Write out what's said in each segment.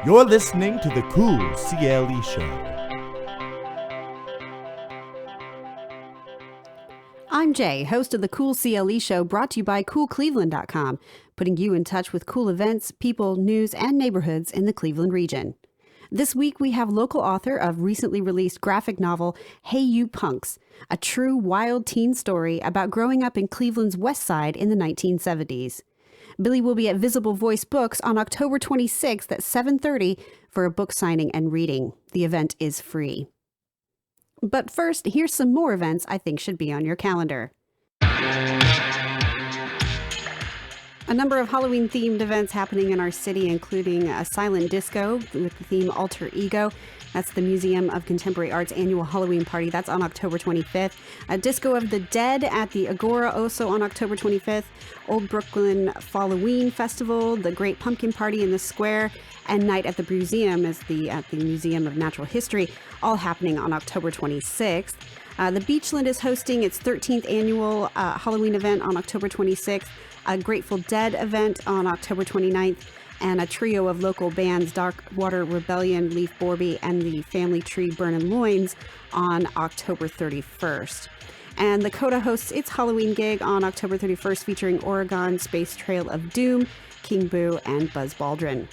You're listening to the Cool CLE Show. I'm Jay, host of the Cool CLE Show, brought to you by CoolCleveland.com, putting you in touch with cool events, people, news, and neighborhoods in the Cleveland region. This week, we have local author of recently released graphic novel, Hey You Punks, a true wild teen story about growing up in Cleveland's West Side in the 1970s. Billie will be at Visible Voice Books on October 26th at 7:30 for a book signing and reading. The event is free. But first, here's some more events I think should be on your calendar. A number of Halloween-themed events happening in our city, including a silent disco with the theme Alter Ego. That's the Museum of Contemporary Art's annual Halloween party. That's on October 25th. A Disco of the Dead at the Agora, also on October 25th. Old Brooklyn Falloween Festival, the Great Pumpkin Party in the Square, and Night at the Museum at the Museum of Natural History, all happening on October 26th. The Beachland is hosting its 13th annual Halloween event on October 26th, a Grateful Dead event on October 29th, and a trio of local bands, Dark Water Rebellion, Leaf Borby, and the Family Tree Burnin' Loins on October 31st. And the Coda hosts its Halloween gig on October 31st, featuring Oregon, Space Trail of Doom, King Boo, and Buzz Baldwin.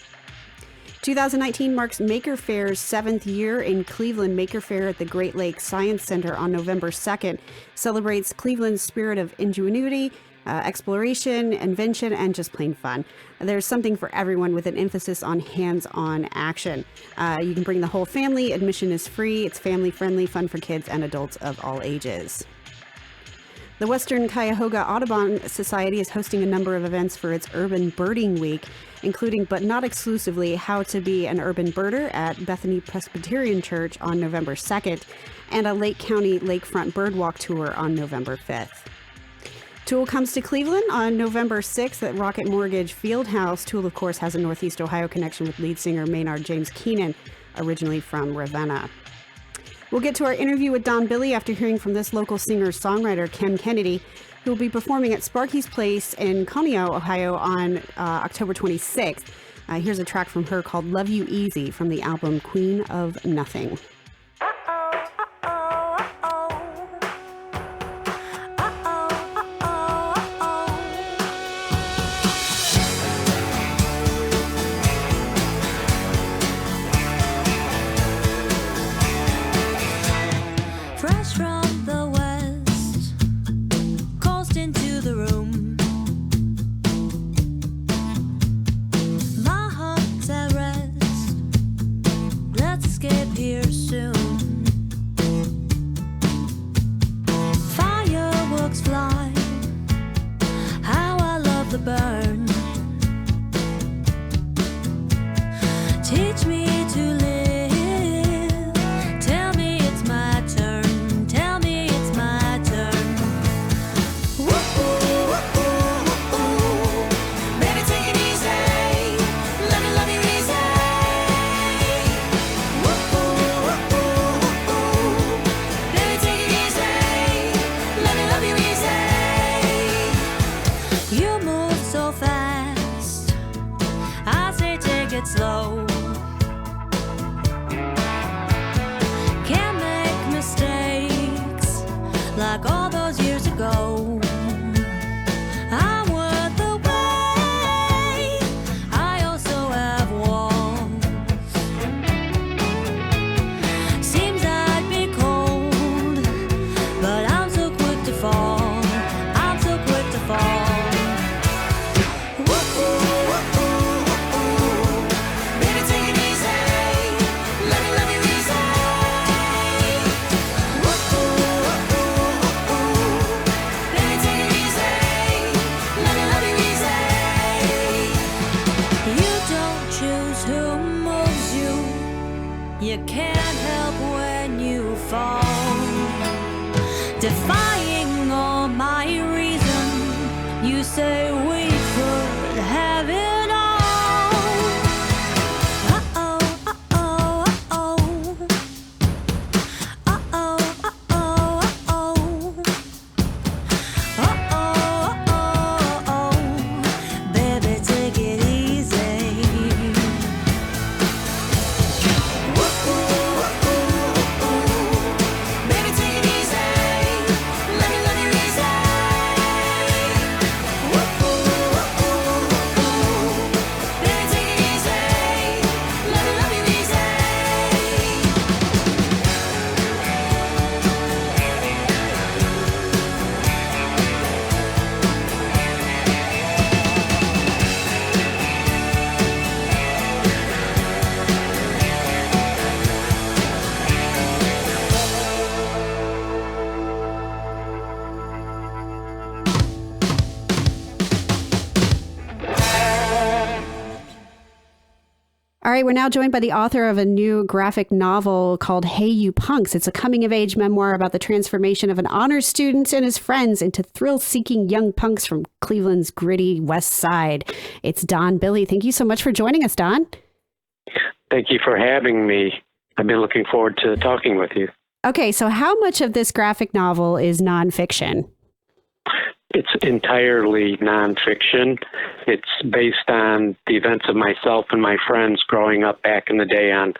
2019 marks Maker Fair's 7th year in Cleveland. Maker Fair at the Great Lakes Science Center on November 2nd celebrates Cleveland's spirit of ingenuity, exploration, invention, and just plain fun. There's something for everyone with an emphasis on hands-on action. You can bring the whole family. Admission is free. It's family-friendly, fun for kids and adults of all ages. The Western Cuyahoga Audubon Society is hosting a number of events for its Urban Birding Week, including but not exclusively How to Be an Urban Birder at Bethany Presbyterian Church on November 2nd, and a Lake County Lakefront Birdwalk Tour on November 5th. Tool comes to Cleveland on November 6th at Rocket Mortgage Fieldhouse. Tool, of course, has a Northeast Ohio connection with lead singer Maynard James Keenan, originally from Ravenna. We'll get to our interview with Don Billie after hearing from this local singer-songwriter, Ken Kennedy, who will be performing at Sparky's Place in Conneaut, Ohio on October 26th. Here's a track from her called Love You Easy from the album Queen of Nothing. Baby, right, we're now joined by the author of a new graphic novel called Hey You Punks. It's a coming-of-age memoir about the transformation of an honors student and his friends into thrill-seeking young punks from Cleveland's gritty West Side. It's Don Billie. Thank you so much for joining us, Don. Thank you for having me. I've been looking forward to talking with you. Okay, so how much of this graphic novel is nonfiction? It's entirely nonfiction. It's based on the events of myself and my friends growing up back in the day on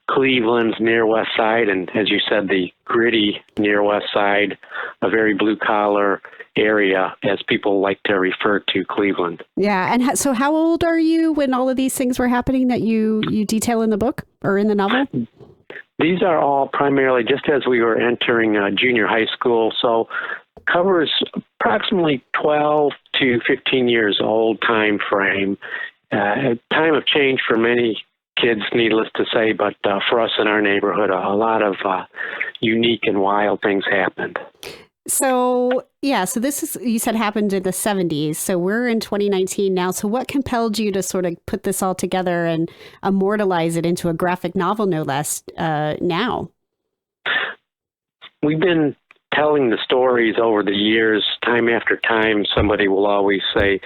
Cleveland's near West Side, and as you said, the gritty near West Side, a very blue-collar area, as people like to refer to Cleveland. Yeah, and so how old are you when all of these things were happening that you detail in the book or in the novel? These are all primarily just as we were entering junior high school, so covers approximately 12 to 15 years old time frame. A time of change for many kids, needless to say, but for us in our neighborhood, a lot of unique and wild things happened. So, yeah, so this is, you said, happened in the 70s. So we're in 2019 now. So what compelled you to sort of put this all together and immortalize it into a graphic novel, no less, now? We've been telling the stories over the years. Time after time, somebody will always say,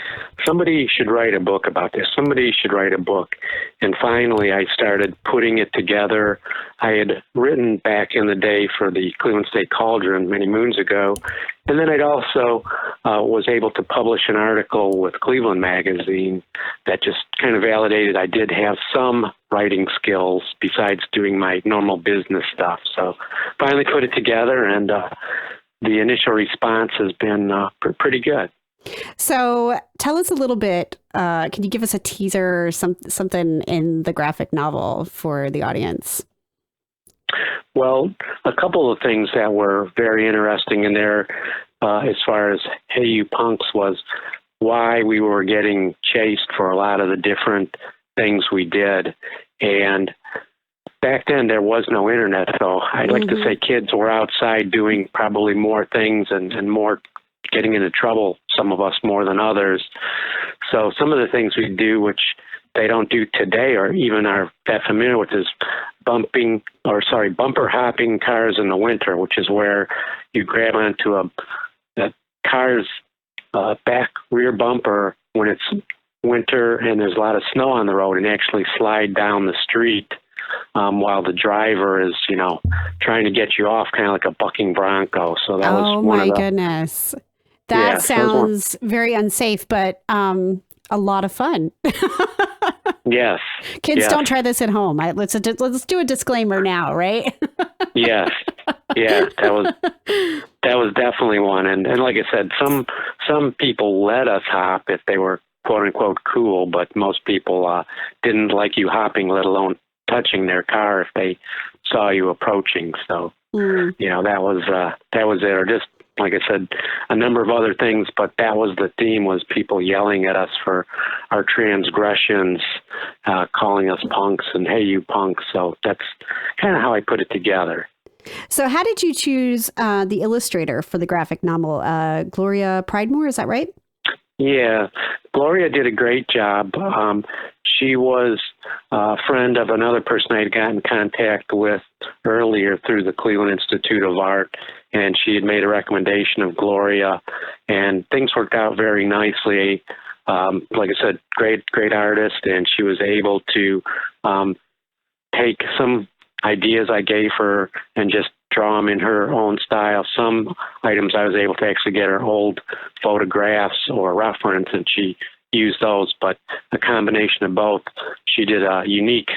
somebody should write a book about this. Somebody should write a book. And finally, I started putting it together. I had written back in the day for the Cleveland State Cauldron many moons ago. And then I'd also was able to publish an article with Cleveland Magazine that just kind of validated I did have some writing skills besides doing my normal business stuff. So finally put it together, and the initial response has been pretty good. So tell us a little bit, can you give us a teaser or something in the graphic novel for the audience? Well, a couple of things that were very interesting in there as far as Hey You Punks was why we were getting chased for a lot of the different things we did. And back then there was no internet, so I'd like to say kids were outside doing probably more things and more getting into trouble, some of us more than others. So some of the things we do, which they don't do today or even are that familiar with, is bumper hopping cars in the winter, which is where you grab onto a car's back rear bumper when it's winter and there's a lot of snow on the road and actually slide down the street while the driver is, trying to get you off, kind of like a bucking bronco. So that was one of the... goodness. That sounds very unsafe, but a lot of fun. Yes. Kids, don't try this at home. Let's do a disclaimer now, right? Yes. Yeah, that was definitely one. And like I said, some people let us hop if they were quote unquote cool, but most people didn't like you hopping, let alone touching their car if they saw you approaching. So that was it. Or just like I said, a number of other things, but that was the theme, was people yelling at us for our transgressions, calling us punks and hey you punks. So that's kind of how I put it together. So how did you choose the illustrator for the graphic novel? Gloria Pridemore, is that right? Yeah, Gloria did a great job. She was a friend of another person I had gotten in contact with earlier through the Cleveland Institute of Art, and she had made a recommendation of Gloria, and things worked out very nicely. Like I said, great artist, and she was able to take some ideas I gave her and just draw them in her own style. Some items I was able to actually get her old photographs or reference, and she used those, but a combination of both. She did a unique,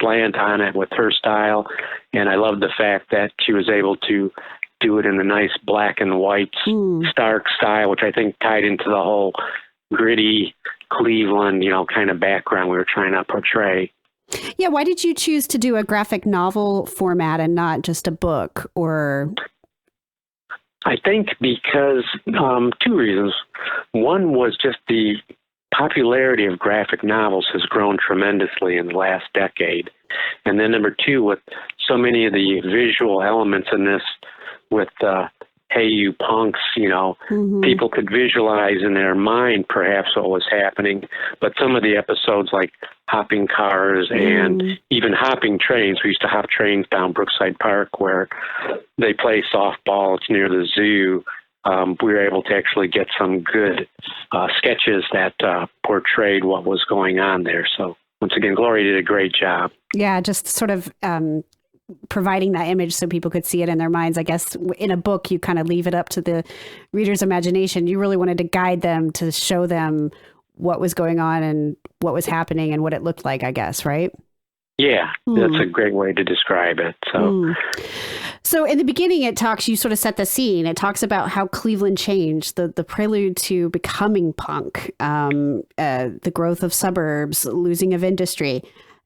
slant on it with her style, and I love the fact that she was able to do it in a nice black and white stark style, which I think tied into the whole gritty Cleveland, kind of background we were trying to portray. Yeah, why did you choose to do a graphic novel format and not just a book? Or I think because two reasons. One was just the popularity of graphic novels has grown tremendously in the last decade. And then number two, with so many of the visual elements in this, with "Hey, you punks," people could visualize in their mind perhaps what was happening. But some of the episodes, like hopping cars and even hopping trains, we used to hop trains down Brookside Park where they play softball. It's near the zoo. We were able to actually get some good sketches that portrayed what was going on there. So once again, Gloria did a great job. Yeah, just sort of providing that image so people could see it in their minds. I guess in a book, you kind of leave it up to the reader's imagination. You really wanted to guide them to show them what was going on and what was happening and what it looked like, I guess, right? Yeah, that's a great way to describe it. So in the beginning, you sort of set the scene. It talks about how Cleveland changed, the prelude to becoming punk, the growth of suburbs, losing of industry.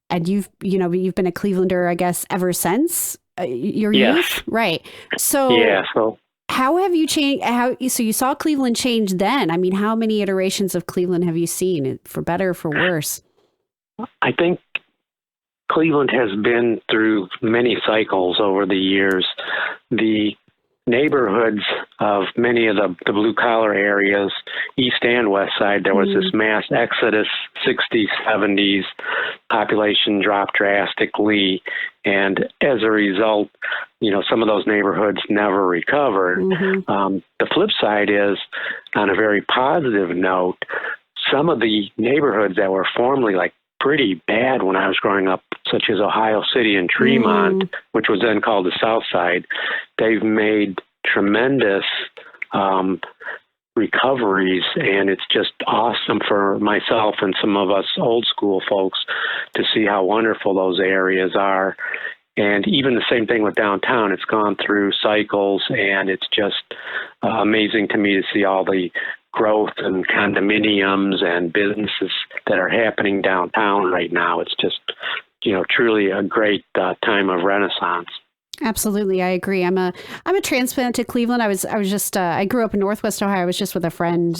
And you've been a Clevelander, I guess, ever since your youth, right? So how have you changed? So you saw Cleveland change then. I mean, how many iterations of Cleveland have you seen, for better or for worse? I think Cleveland has been through many cycles over the years. The neighborhoods of many of the blue-collar areas, east and west side, there was this mass exodus, 60s, 70s, population dropped drastically, and as a result, some of those neighborhoods never recovered. The flip side is, on a very positive note, some of the neighborhoods that were formerly pretty bad when I was growing up, such as Ohio City and Tremont, which was then called the South Side, they've made tremendous recoveries, and it's just awesome for myself and some of us old school folks to see how wonderful those areas are. And even the same thing with downtown. It's gone through cycles, and it's just amazing to me to see all the growth and condominiums and businesses that are happening downtown right now. It's just, truly a great time of renaissance. Absolutely, I agree. I'm a transplant to Cleveland. I grew up in Northwest Ohio. I was just with a friend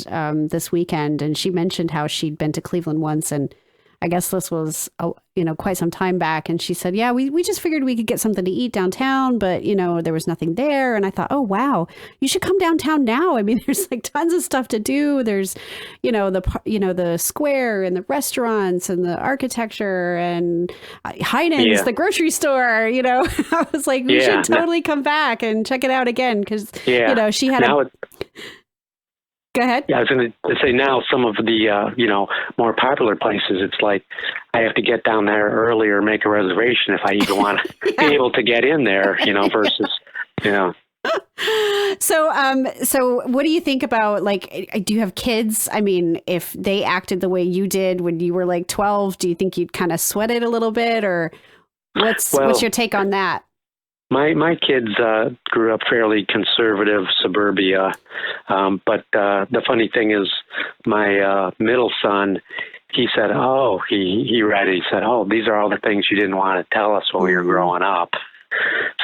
this weekend, and she mentioned how she'd been to Cleveland once, and I guess this was quite some time back. And she said, yeah, we just figured we could get something to eat downtown, but there was nothing there. And I thought, oh wow, you should come downtown now. I mean, there's tons of stuff to do. There's the square and the restaurants and the architecture and Heinen's, the grocery store. I was like, we should totally come back and check it out again because she had Go ahead. Yeah, I was going to say now some of the, more popular places, it's like I have to get down there early or make a reservation if I even want to be able to get in there, versus. So what do you think about, do you have kids? I mean, if they acted the way you did when you were 12, do you think you'd kind of sweat it a little bit, or what's your take on that? My kids grew up fairly conservative suburbia, but the funny thing is my middle son, he said, he read it. He said, these are all the things you didn't want to tell us when we were growing up.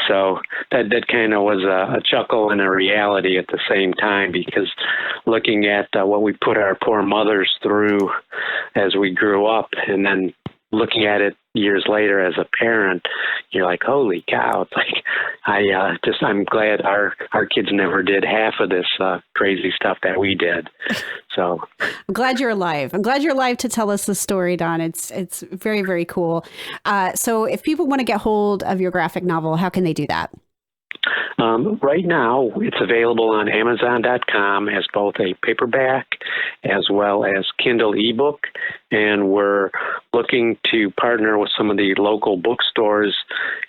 So that kind of was a chuckle and a reality at the same time, because looking at what we put our poor mothers through as we grew up, and then looking at it years later as a parent, you're like, holy cow. It's like, I'm glad our kids never did half of this crazy stuff that we did. So I'm glad you're alive. I'm glad you're alive to tell us the story, Don. It's very, very cool. So if people want to get hold of your graphic novel, how can they do that? Right now, it's available on Amazon.com as both a paperback as well as Kindle ebook, and we're looking to partner with some of the local bookstores,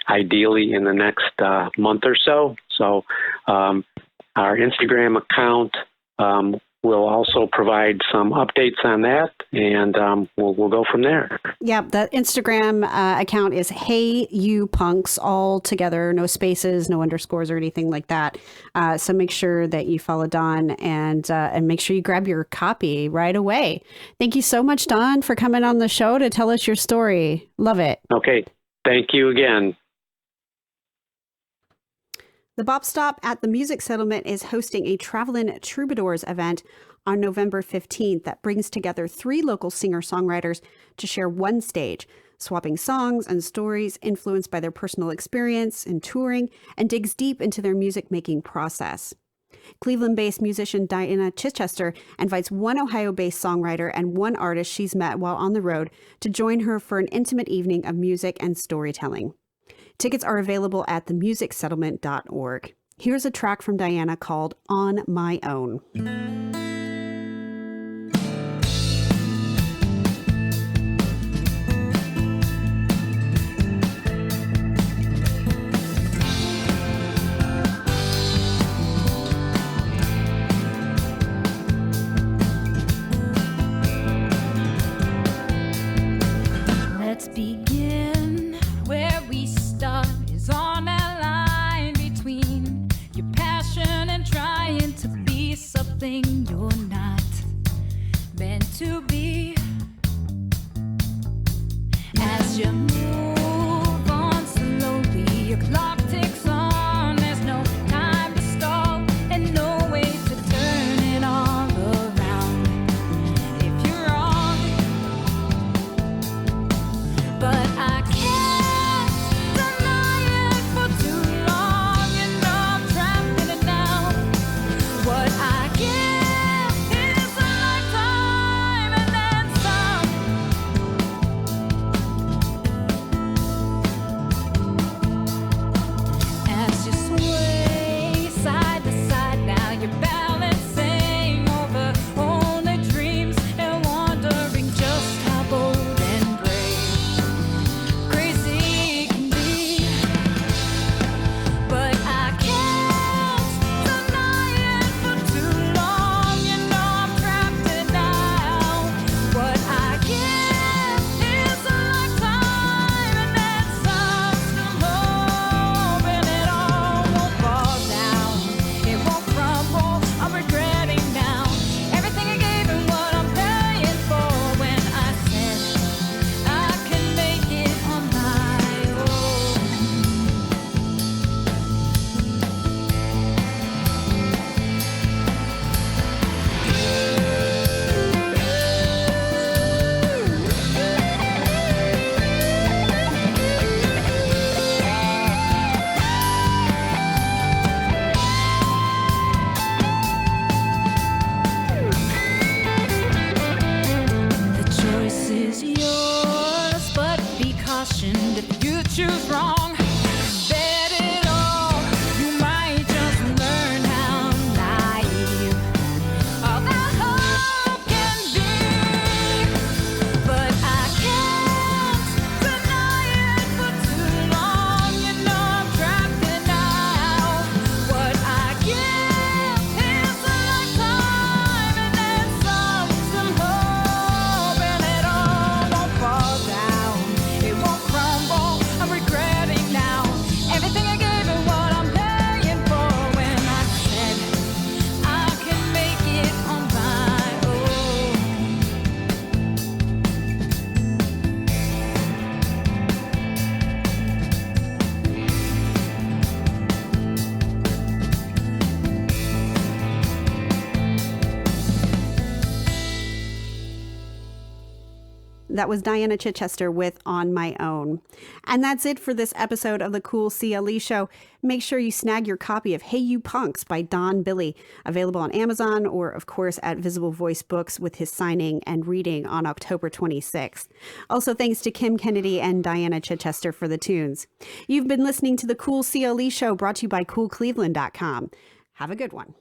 ideally in the next month or so. So our Instagram account will also provide some updates on that, and we'll go from there. Yeah, the Instagram account is Hey You Punks, all together, no spaces, no underscores or anything like that. So make sure that you follow Don and make sure you grab your copy right away. Thank you so much, Don, for coming on the show to tell us your story. Love it. Okay, thank you again. The Bop Stop at the Music Settlement is hosting a Travelin' Troubadours event on November 15th that brings together 3 local singer-songwriters to share one stage, swapping songs and stories influenced by their personal experience in touring, and digs deep into their music-making process. Cleveland-based musician Diana Chittester invites one Ohio-based songwriter and one artist she's met while on the road to join her for an intimate evening of music and storytelling. Tickets are available at themusicsettlement.org. Here's a track from Diana called On My Own. Let's begin where we start is on that line between your passion and trying to be something you're not meant to be. As you move on slowly, your clock ticks on. There's no time to stall and no way to turn it all around. If you're wrong, but I can't deny it for too long. You know I'm trapped in it now. What I give is a lifetime and then some. As you sway side to side now, you're balancing over only dreams and wondering just how bold and brave crazy can be. But I can't deny it for too long. You know I'm trapped in now. What I give is a lifetime and then some. Still hoping it all won't fall down. It won't crumble. I'm regretting now everything I gave and what I'm paying for when I said I can make it on my own. The choice is yours, but be cautioned if you choose wrong. Bet it all, you might just learn how naive all that hope can be. But I can't deny it for too long. You know I'm trapped in now. What I give is a lifetime and then some. Still hoping it all won't fall down. It won't crumble. I'm regretting now everything I gave and what I'm paying for when I said I can make it on my own. That was Diana Chittester with On My Own. And that's it for this episode of the Cool CLE Show. Make sure you snag your copy of Hey You Punks by Don Billie, available on Amazon or, of course, at Visible Voice Books with his signing and reading on October 26th. Also, thanks to Kim Kennedy and Diana Chittester for the tunes. You've been listening to the Cool CLE Show, brought to you by CoolCleveland.com. Have a good one.